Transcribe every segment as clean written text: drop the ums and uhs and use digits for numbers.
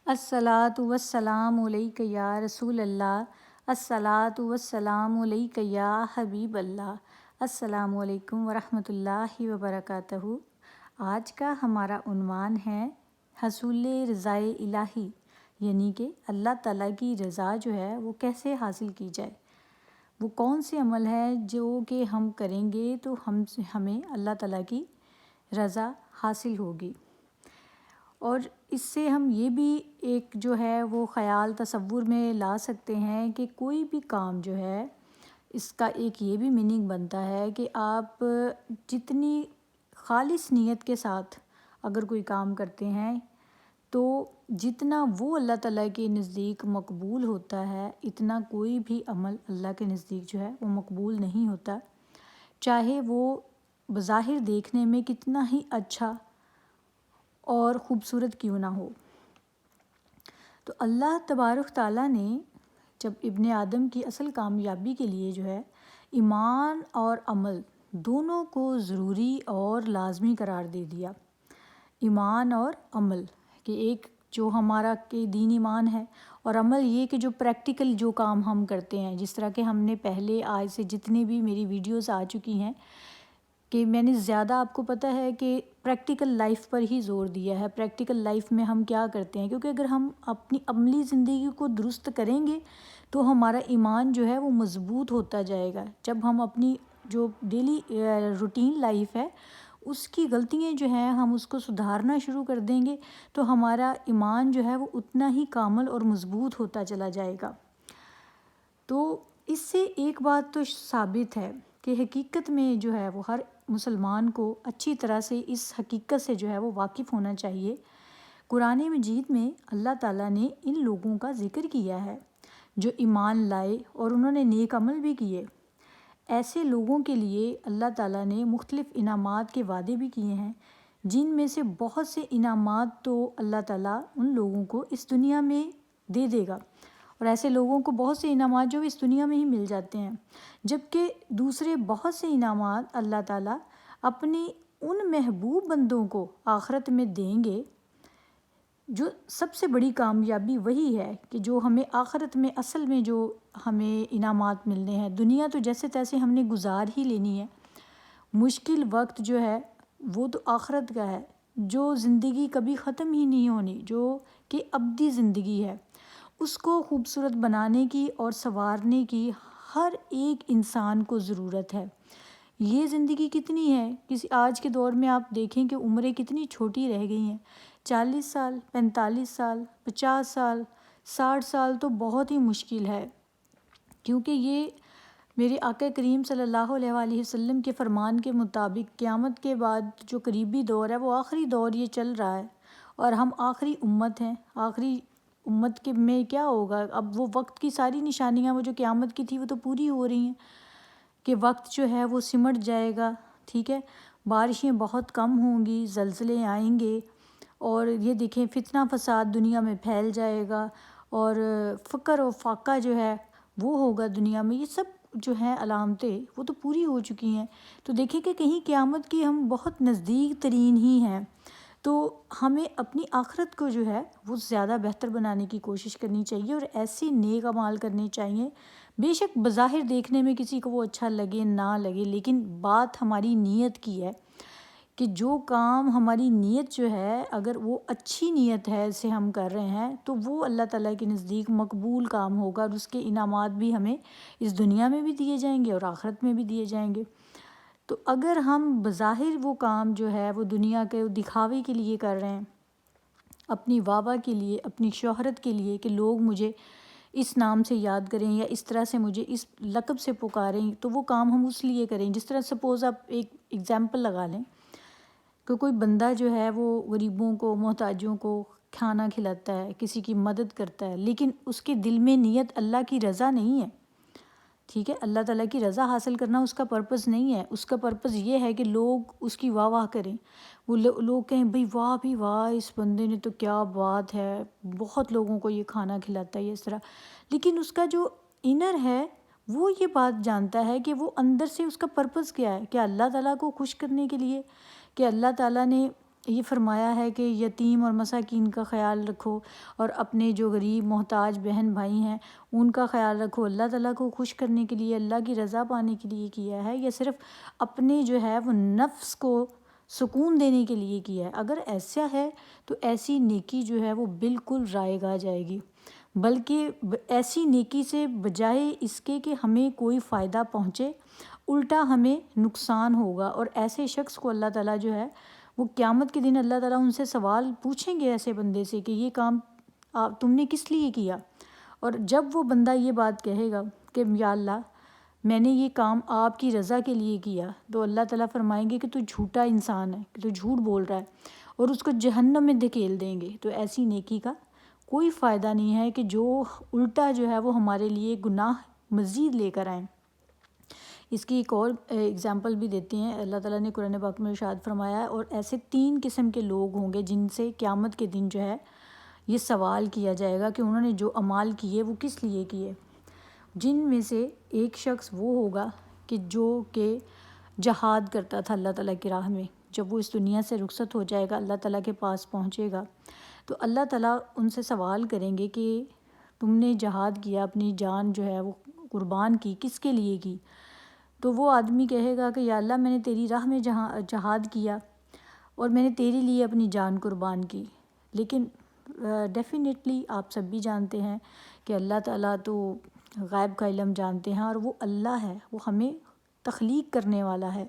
الصلاۃ والسلام علیک یا رسول اللہ، الصلاۃ والسلام علیک یا حبیب اللہ۔ السلام علیکم ورحمۃ اللہ وبرکاتہ۔ آج کا ہمارا عنوان ہے حصول رضائے الہی، یعنی کہ اللہ تعالیٰ کی رضا جو ہے وہ کیسے حاصل کی جائے، وہ کون سے عمل ہے جو کہ ہم کریں گے تو ہمیں اللہ تعالیٰ کی رضا حاصل ہوگی۔ اور اس سے ہم یہ بھی ایک جو ہے وہ خیال تصور میں لا سکتے ہیں کہ کوئی بھی کام جو ہے اس کا ایک یہ بھی میننگ بنتا ہے کہ آپ جتنی خالص نیت کے ساتھ اگر کوئی کام کرتے ہیں تو جتنا وہ اللہ تعالیٰ کے نزدیک مقبول ہوتا ہے اتنا کوئی بھی عمل اللہ کے نزدیک جو ہے وہ مقبول نہیں ہوتا، چاہے وہ بظاہر دیکھنے میں کتنا ہی اچھا اور خوبصورت کیوں نہ ہو۔ تو اللہ تبارک تعالیٰ نے جب ابن آدم کی اصل کامیابی کے لیے جو ہے ایمان اور عمل دونوں کو ضروری اور لازمی قرار دے دیا۔ ایمان اور عمل کہ ایک جو ہمارا کہ دین ایمان ہے، اور عمل یہ کہ جو پریکٹیکل جو کام ہم کرتے ہیں، جس طرح کہ ہم نے پہلے آج سے جتنے بھی میری ویڈیوز آ چکی ہیں کہ میں نے زیادہ آپ کو پتہ ہے کہ پریکٹیکل لائف پر ہی زور دیا ہے، پریکٹیکل لائف میں ہم کیا کرتے ہیں، کیونکہ اگر ہم اپنی عملی زندگی کو درست کریں گے تو ہمارا ایمان جو ہے وہ مضبوط ہوتا جائے گا۔ جب ہم اپنی جو ڈیلی روٹین لائف ہے اس کی غلطیاں جو ہیں ہم اس کو سدھارنا شروع کر دیں گے تو ہمارا ایمان جو ہے وہ اتنا ہی کامل اور مضبوط ہوتا چلا جائے گا۔ تو اس سے ایک بات تو ثابت ہے کہ حقیقت میں جو ہے وہ ہر مسلمان کو اچھی طرح سے اس حقیقت سے جو ہے وہ واقف ہونا چاہیے۔ قرآن مجید میں اللہ تعالیٰ نے ان لوگوں کا ذکر کیا ہے جو ایمان لائے اور انہوں نے نیک عمل بھی کیے۔ ایسے لوگوں کے لیے اللہ تعالیٰ نے مختلف انعامات کے وعدے بھی کیے ہیں، جن میں سے بہت سے انعامات تو اللہ تعالیٰ ان لوگوں کو اس دنیا میں دے دے گا، اور ایسے لوگوں کو بہت سے انعامات جو اس دنیا میں ہی مل جاتے ہیں، جبکہ دوسرے بہت سے انعامات اللہ تعالیٰ اپنے ان محبوب بندوں کو آخرت میں دیں گے۔ جو سب سے بڑی کامیابی وہی ہے کہ جو ہمیں آخرت میں اصل میں جو ہمیں انعامات ملنے ہیں، دنیا تو جیسے تیسے ہم نے گزار ہی لینی ہے، مشکل وقت جو ہے وہ تو آخرت کا ہے، جو زندگی کبھی ختم ہی نہیں ہونی، جو کہ ابدی زندگی ہے، اس کو خوبصورت بنانے کی اور سنوارنے کی ہر ایک انسان کو ضرورت ہے۔ یہ زندگی کتنی ہے، کسی آج کے دور میں آپ دیکھیں کہ عمریں کتنی چھوٹی رہ گئی ہیں، 40 سال، 45 سال، 50 سال، 60 سال تو بہت ہی مشکل ہے، کیونکہ یہ میرے آقا کریم صلی اللہ علیہ وآلہ وسلم کے فرمان کے مطابق قیامت کے بعد جو قریبی دور ہے وہ آخری دور یہ چل رہا ہے، اور ہم آخری امت ہیں۔ آخری امت کے میں کیا ہوگا، اب وہ وقت کی ساری نشانیاں وہ جو قیامت کی تھی وہ تو پوری ہو رہی ہیں کہ وقت جو ہے وہ سمٹ جائے گا، ٹھیک ہے، بارشیں بہت کم ہوں گی، زلزلے آئیں گے، اور یہ دیکھیں فتنہ فساد دنیا میں پھیل جائے گا، اور فقر و فاقہ جو ہے وہ ہوگا دنیا میں۔ یہ سب جو ہیں علامتیں وہ تو پوری ہو چکی ہیں، تو دیکھیں کہ کہیں قیامت کی ہم بہت نزدیک ترین ہی ہیں، تو ہمیں اپنی آخرت کو جو ہے وہ زیادہ بہتر بنانے کی کوشش کرنی چاہیے، اور ایسی نیک اعمال کرنے چاہیے۔ بے شک بظاہر دیکھنے میں کسی کو وہ اچھا لگے نہ لگے، لیکن بات ہماری نیت کی ہے کہ جو کام ہماری نیت جو ہے اگر وہ اچھی نیت ہے سے ہم کر رہے ہیں تو وہ اللہ تعالیٰ کے نزدیک مقبول کام ہوگا، اور اس کے انعامات بھی ہمیں اس دنیا میں بھی دیے جائیں گے اور آخرت میں بھی دیے جائیں گے۔ تو اگر ہم بظاہر وہ کام جو ہے وہ دنیا کے دکھاوے کے لیے کر رہے ہیں، اپنی واہ واہ کے لیے، اپنی شہرت کے لیے کہ لوگ مجھے اس نام سے یاد کریں یا اس طرح سے مجھے اس لقب سے پکاریں، تو وہ کام ہم اس لیے کریں۔ جس طرح سپوز آپ ایک ایگزامپل لگا لیں کہ کوئی بندہ جو ہے وہ غریبوں کو، محتاجوں کو کھانا کھلاتا ہے، کسی کی مدد کرتا ہے، لیکن اس کے دل میں نیت اللہ کی رضا نہیں ہے، ٹھیک ہے، اللہ تعالیٰ کی رضا حاصل کرنا اس کا پرپس نہیں ہے۔ اس کا پرپس یہ ہے کہ لوگ اس کی واہ واہ کریں، وہ لوگ کہیں بھئی واہ بھی واہ، اس بندے نے تو کیا بات ہے، بہت لوگوں کو یہ کھانا کھلاتا ہے، یہ اس طرح۔ لیکن اس کا جو انر ہے وہ یہ بات جانتا ہے کہ وہ اندر سے اس کا پرپس کیا ہے، کہ اللہ تعالیٰ کو خوش کرنے کے لیے، کہ اللہ تعالیٰ نے یہ فرمایا ہے کہ یتیم اور مساکین کا خیال رکھو، اور اپنے جو غریب محتاج بہن بھائی ہیں ان کا خیال رکھو۔ اللہ تعالیٰ کو خوش کرنے کے لیے، اللہ کی رضا پانے کے لیے کیا ہے، یا صرف اپنے جو ہے وہ نفس کو سکون دینے کے لیے کیا ہے؟ اگر ایسا ہے تو ایسی نیکی جو ہے وہ بالکل رائے گا جائے گی، بلکہ ایسی نیکی سے بجائے اس کے کہ ہمیں کوئی فائدہ پہنچے، الٹا ہمیں نقصان ہوگا۔ اور ایسے شخص کو اللہ تعالیٰ جو ہے وہ قیامت کے دن اللہ تعالیٰ ان سے سوال پوچھیں گے ایسے بندے سے کہ یہ کام تم نے کس لیے کیا؟ اور جب وہ بندہ یہ بات کہے گا کہ یا اللہ میں نے یہ کام آپ کی رضا کے لیے کیا، تو اللہ تعالیٰ فرمائیں گے کہ تو جھوٹا انسان ہے، کہ تو جھوٹ بول رہا ہے، اور اس کو جہنم میں دھکیل دیں گے۔ تو ایسی نیکی کا کوئی فائدہ نہیں ہے کہ جو الٹا جو ہے وہ ہمارے لیے گناہ مزید لے کر آئیں۔ اس کی ایک اور اگزامپل بھی دیتے ہیں، اللہ تعالیٰ نے قرآن پاک میں ارشاد فرمایا ہے، اور ایسے 3 قسم کے لوگ ہوں گے جن سے قیامت کے دن جو ہے یہ سوال کیا جائے گا کہ انہوں نے جو اعمال کیے وہ کس لیے کیے۔ جن میں سے ایک شخص وہ ہوگا کہ جو کہ جہاد کرتا تھا اللہ تعالیٰ کی راہ میں، جب وہ اس دنیا سے رخصت ہو جائے گا، اللہ تعالیٰ کے پاس پہنچے گا، تو اللہ تعالیٰ ان سے سوال کریں گے کہ تم نے جہاد کیا، اپنی جان جو ہے وہ قربان کی، کس کے لیے کی؟ تو وہ آدمی کہے گا کہ یا اللہ میں نے تیری راہ میں جہاد کیا اور میں نے تیرے لیے اپنی جان قربان کی۔ لیکن ڈیفینیٹلی آپ سب بھی جانتے ہیں کہ اللہ تعالیٰ تو غیب کا علم جانتے ہیں، اور وہ اللہ ہے، وہ ہمیں تخلیق کرنے والا ہے،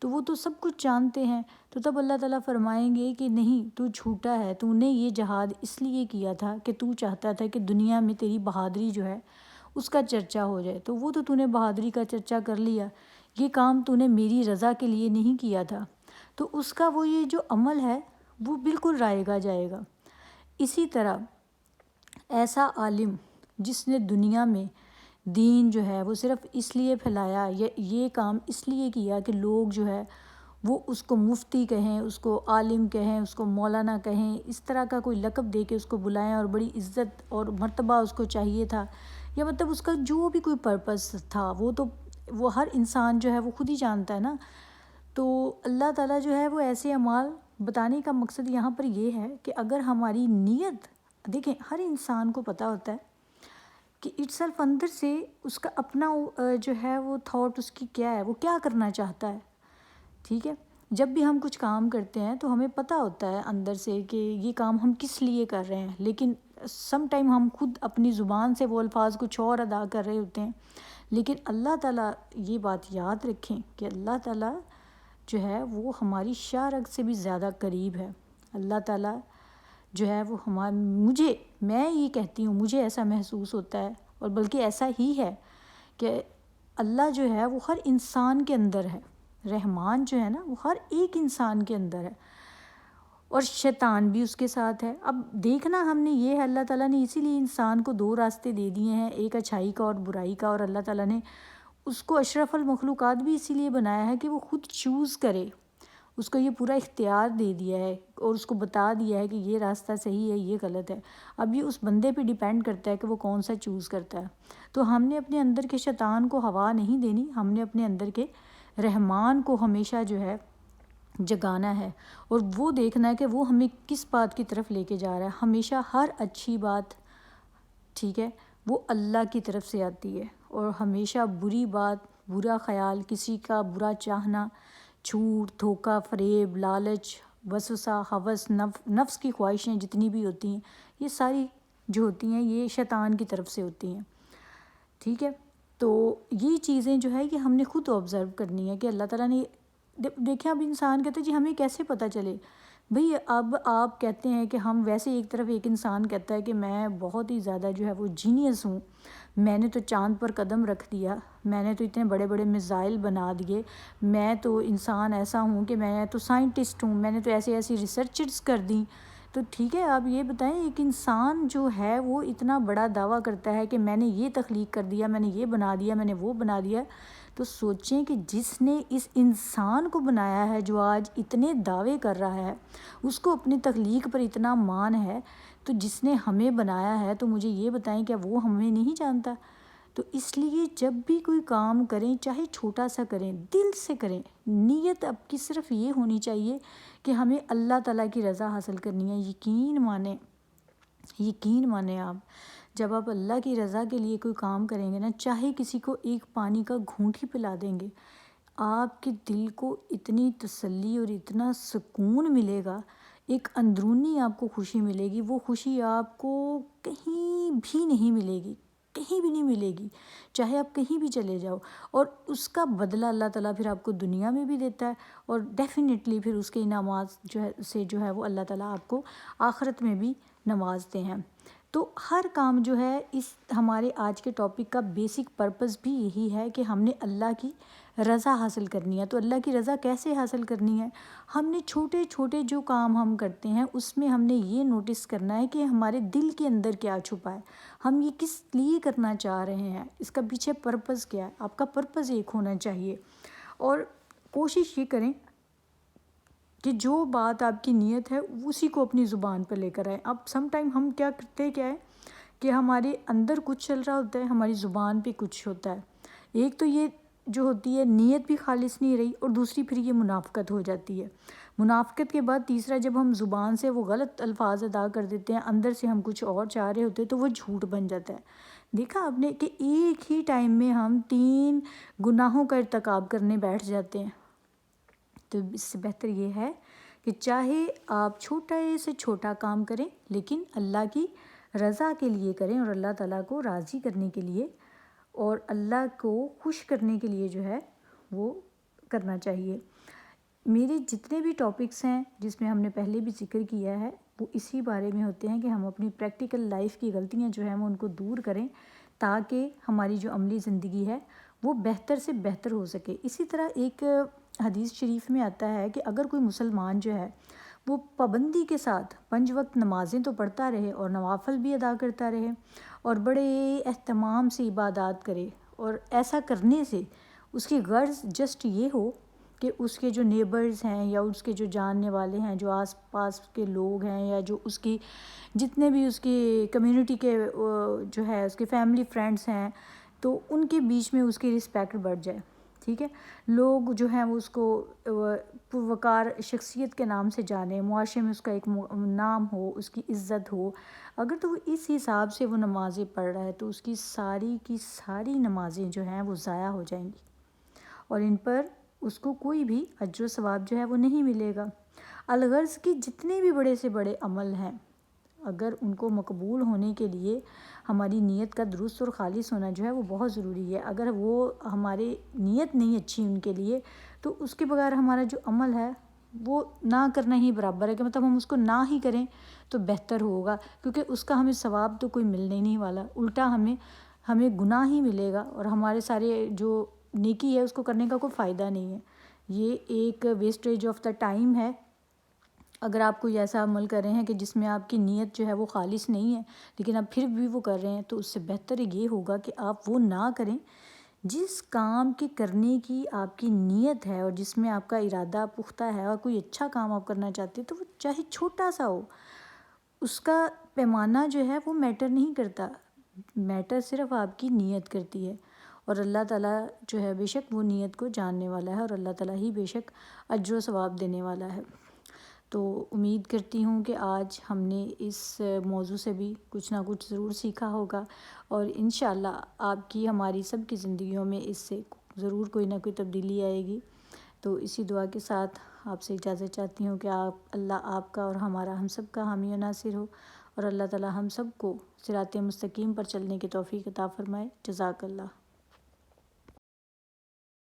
تو وہ تو سب کچھ جانتے ہیں۔ تو تب اللہ تعالیٰ فرمائیں گے کہ نہیں، تو جھوٹا ہے، تو نے یہ جہاد اس لیے کیا تھا کہ تو چاہتا تھا کہ دنیا میں تیری بہادری جو ہے اس کا چرچا ہو جائے، تو وہ تو نے بہادری کا چرچا کر لیا، یہ کام تو نے میری رضا کے لیے نہیں کیا تھا، تو اس کا وہ یہ جو عمل ہے وہ بالکل رائے گا جائے گا۔ اسی طرح ایسا عالم جس نے دنیا میں دین جو ہے وہ صرف اس لیے پھیلایا، یا یہ کام اس لیے کیا کہ لوگ جو ہے وہ اس کو مفتی کہیں، اس کو عالم کہیں، اس کو مولانا کہیں، اس طرح کا کوئی لقب دے کے اس کو بلائیں، اور بڑی عزت اور مرتبہ اس کو چاہیے تھا، یا مطلب اس کا جو بھی کوئی پرپس تھا وہ ہر انسان جو ہے وہ خود ہی جانتا ہے نا۔ تو اللہ تعالیٰ جو ہے وہ ایسے اعمال بتانے کا مقصد یہاں پر یہ ہے کہ اگر ہماری نیت، دیکھیں ہر انسان کو پتہ ہوتا ہے کہ اٹ سیلف اندر سے اس کا اپنا جو ہے وہ تھاٹ اس کی کیا ہے، وہ کیا کرنا چاہتا ہے، ٹھیک ہے۔ جب بھی ہم کچھ کام کرتے ہیں تو ہمیں پتہ ہوتا ہے اندر سے کہ یہ کام ہم کس لیے کر رہے ہیں، لیکن سم ٹائم ہم خود اپنی زبان سے وہ الفاظ کچھ اور ادا کر رہے ہوتے ہیں۔ لیکن اللہ تعالیٰ یہ بات یاد رکھیں کہ اللہ تعالیٰ جو ہے وہ ہماری شاہ رگ سے بھی زیادہ قریب ہے۔ اللہ تعالیٰ جو ہے وہ میں یہ کہتی ہوں، مجھے ایسا محسوس ہوتا ہے، اور بلکہ ایسا ہی ہے کہ اللہ جو ہے وہ ہر انسان کے اندر ہے، رحمان جو ہے نا وہ ہر ایک انسان کے اندر ہے، اور شیطان بھی اس کے ساتھ ہے۔ اب دیکھنا ہم نے یہ ہے، اللہ تعالیٰ نے اسی لیے انسان کو 2 راستے دے دیے ہیں، ایک اچھائی کا اور برائی کا، اور اللہ تعالیٰ نے اس کو اشرف المخلوقات بھی اسی لیے بنایا ہے کہ وہ خود چوز کرے، اس کو یہ پورا اختیار دے دیا ہے، اور اس کو بتا دیا ہے کہ یہ راستہ صحیح ہے، یہ غلط ہے۔ اب یہ اس بندے پہ ڈیپینڈ کرتا ہے کہ وہ کون سا چوز کرتا ہے۔ تو ہم نے اپنے اندر کے شیطان کو ہوا نہیں دینی، ہم نے اپنے اندر کے رحمان کو ہمیشہ جو ہے جگانا ہے، اور وہ دیکھنا ہے کہ وہ ہمیں کس بات کی طرف لے کے جا رہا ہے۔ ہمیشہ ہر اچھی بات، ٹھیک ہے، وہ اللہ کی طرف سے آتی ہے، اور ہمیشہ بری بات، برا خیال، کسی کا برا چاہنا، جھوٹ، دھوکہ، فریب، لالچ، وسوسہ، ہوس، نفس کی خواہشیں جتنی بھی ہوتی ہیں، یہ ساری جو ہوتی ہیں یہ شیطان کی طرف سے ہوتی ہیں، ٹھیک ہے۔ تو یہ چیزیں جو ہے یہ ہم نے خود آبزرو کرنی ہے کہ اللہ تعالیٰ نے دیکھیں۔ اب انسان کہتے ہیں جی ہمیں کیسے پتہ چلے؟ بھئی اب آپ کہتے ہیں کہ ہم ویسے ایک طرف ایک انسان کہتا ہے کہ میں بہت ہی زیادہ جو ہے وہ جینیس ہوں، میں نے تو چاند پر قدم رکھ دیا، میں نے تو اتنے بڑے بڑے میزائل بنا دیے، میں تو انسان ایسا ہوں کہ میں تو سائنٹسٹ ہوں، میں نے تو ایسی ریسرچز کر دیں۔ تو ٹھیک ہے، آپ یہ بتائیں، ایک انسان جو ہے وہ اتنا بڑا دعویٰ کرتا ہے کہ میں نے یہ تخلیق کر دیا، میں نے یہ بنا دیا، میں نے وہ بنا دیا، تو سوچیں کہ جس نے اس انسان کو بنایا ہے، جو آج اتنے دعوے کر رہا ہے، اس کو اپنی تخلیق پر اتنا مان ہے، تو جس نے ہمیں بنایا ہے، تو مجھے یہ بتائیں کہ وہ ہمیں نہیں جانتا؟ تو اس لیے جب بھی کوئی کام کریں چاہے چھوٹا سا کریں، دل سے کریں، نیت آپ کی صرف یہ ہونی چاہیے کہ ہمیں اللہ تعالیٰ کی رضا حاصل کرنی ہے۔ یقین مانیں آپ جب آپ اللہ کی رضا کے لیے کوئی کام کریں گے نا، چاہے کسی کو ایک پانی کا گھونٹ ہی پلا دیں گے، آپ کے دل کو اتنی تسلی اور اتنا سکون ملے گا، ایک اندرونی آپ کو خوشی ملے گی، وہ خوشی آپ کو کہیں بھی نہیں ملے گی، کہیں بھی نہیں ملے گی، چاہے آپ کہیں بھی چلے جاؤ۔ اور اس کا بدلہ اللہ تعالیٰ پھر آپ کو دنیا میں بھی دیتا ہے، اور ڈیفینیٹلی پھر اس کے انعامات جو ہے وہ اللہ تعالیٰ آپ کو آخرت میں بھی نوازتے ہیں۔ تو ہر کام جو ہے، اس ہمارے آج کے ٹاپک کا بیسک پرپس بھی یہی ہے کہ ہم نے اللہ کی رضا حاصل کرنی ہے۔ تو اللہ کی رضا کیسے حاصل کرنی ہے؟ ہم نے چھوٹے چھوٹے جو کام ہم کرتے ہیں اس میں ہم نے یہ نوٹس کرنا ہے کہ ہمارے دل کے اندر کیا چھپا ہے، ہم یہ کس لیے کرنا چاہ رہے ہیں، اس کا پیچھے پرپس کیا ہے۔ آپ کا پرپس ایک ہونا چاہیے، اور کوشش یہ کریں کہ جو بات آپ کی نیت ہے اسی کو اپنی زبان پر لے کر آئیں۔ اب سم ٹائم ہم کیا کرتے کیا ہے کہ ہمارے اندر کچھ چل رہا ہوتا ہے، ہماری زبان پہ کچھ ہوتا ہے۔ ایک تو یہ جو ہوتی ہے نیت بھی خالص نہیں رہی، اور دوسری پھر یہ منافقت ہو جاتی ہے۔ منافقت کے بعد تیسرا، جب ہم زبان سے وہ غلط الفاظ ادا کر دیتے ہیں، اندر سے ہم کچھ اور چاہ رہے ہوتے ہیں، تو وہ جھوٹ بن جاتا ہے۔ دیکھا آپ نے کہ ایک ہی ٹائم میں ہم 3 گناہوں کا ارتکاب کرنے بیٹھ جاتے ہیں۔ تو اس سے بہتر یہ ہے کہ چاہے آپ چھوٹا سے چھوٹا کام کریں، لیکن اللہ کی رضا کے لیے کریں، اور اللہ تعالیٰ کو راضی کرنے کے لیے اور اللہ کو خوش کرنے کے لیے جو ہے وہ کرنا چاہیے۔ میرے جتنے بھی ٹاپکس ہیں جس میں ہم نے پہلے بھی ذکر کیا ہے، وہ اسی بارے میں ہوتے ہیں کہ ہم اپنی پریکٹیکل لائف کی غلطیاں جو ہیں وہ ان کو دور کریں، تاکہ ہماری جو عملی زندگی ہے وہ بہتر سے بہتر ہو سکے۔ اسی طرح ایک حدیث شریف میں آتا ہے کہ اگر کوئی مسلمان جو ہے وہ پابندی کے ساتھ 5 وقت نمازیں تو پڑھتا رہے، اور نوافل بھی ادا کرتا رہے، اور بڑے اہتمام سے عبادات کرے، اور ایسا کرنے سے اس کی غرض جسٹ یہ ہو کہ اس کے جو نیبرز ہیں یا اس کے جو جاننے والے ہیں، جو آس پاس کے لوگ ہیں، یا جو اس کی جتنے بھی اس کی کمیونٹی کے جو ہے اس کے فیملی فرینڈس ہیں، تو ان کے بیچ میں اس کی رسپیکٹ بڑھ جائے، ٹھیک ہے، لوگ جو ہیں وہ اس کو پروقار شخصیت کے نام سے جانیں، معاشرے میں اس کا ایک نام ہو، اس کی عزت ہو۔ اگر تو وہ اس حساب سے وہ نمازیں پڑھ رہا ہے تو اس کی ساری نمازیں جو ہیں وہ ضائع ہو جائیں گی، اور ان پر اس کو کوئی بھی اجر و ثواب جو ہے وہ نہیں ملے گا۔ الغرض کہ جتنے بھی بڑے سے بڑے عمل ہیں، اگر ان کو مقبول ہونے کے لیے ہماری نیت کا درست اور خالص ہونا جو ہے وہ بہت ضروری ہے۔ اگر وہ ہماری نیت نہیں اچھی ان کے لیے، تو اس کے بغیر ہمارا جو عمل ہے وہ نہ کرنا ہی برابر ہے، کہ مطلب ہم اس کو نہ ہی کریں تو بہتر ہوگا، کیونکہ اس کا ہمیں ثواب تو کوئی ملنے ہی نہیں والا، الٹا ہمیں گناہ ہی ملے گا، اور ہمارے سارے جو نیکی ہے اس کو کرنے کا کوئی فائدہ نہیں ہے۔ یہ ایک ویسٹیج آف دا ٹائم ہے۔ اگر آپ کوئی ایسا عمل کر رہے ہیں کہ جس میں آپ کی نیت جو ہے وہ خالص نہیں ہے، لیکن آپ پھر بھی وہ کر رہے ہیں، تو اس سے بہتر یہ ہوگا کہ آپ وہ نہ کریں۔ جس کام کے کرنے کی آپ کی نیت ہے اور جس میں آپ کا ارادہ پختہ ہے، اور کوئی اچھا کام آپ کرنا چاہتے ہیں، تو وہ چاہے چھوٹا سا ہو، اس کا پیمانہ جو ہے وہ میٹر نہیں کرتا، میٹر صرف آپ کی نیت کرتی ہے، اور اللہ تعالیٰ جو ہے بے شک وہ نیت کو جاننے والا ہے، اور اللہ تعالیٰ ہی بے شک اجر و ثواب دینے والا ہے۔ تو امید کرتی ہوں کہ آج ہم نے اس موضوع سے بھی کچھ نہ کچھ ضرور سیکھا ہوگا، اور انشاءاللہ آپ کی ہماری سب کی زندگیوں میں اس سے ضرور کوئی نہ کوئی تبدیلی آئے گی۔ تو اسی دعا کے ساتھ آپ سے اجازت چاہتی ہوں کہ اللہ آپ کا اور ہم سب کا حامی و ناصر ہو، اور اللہ تعالیٰ ہم سب کو صراط مستقیم پر چلنے کی توفیق عطا فرمائے۔ جزاک اللہ۔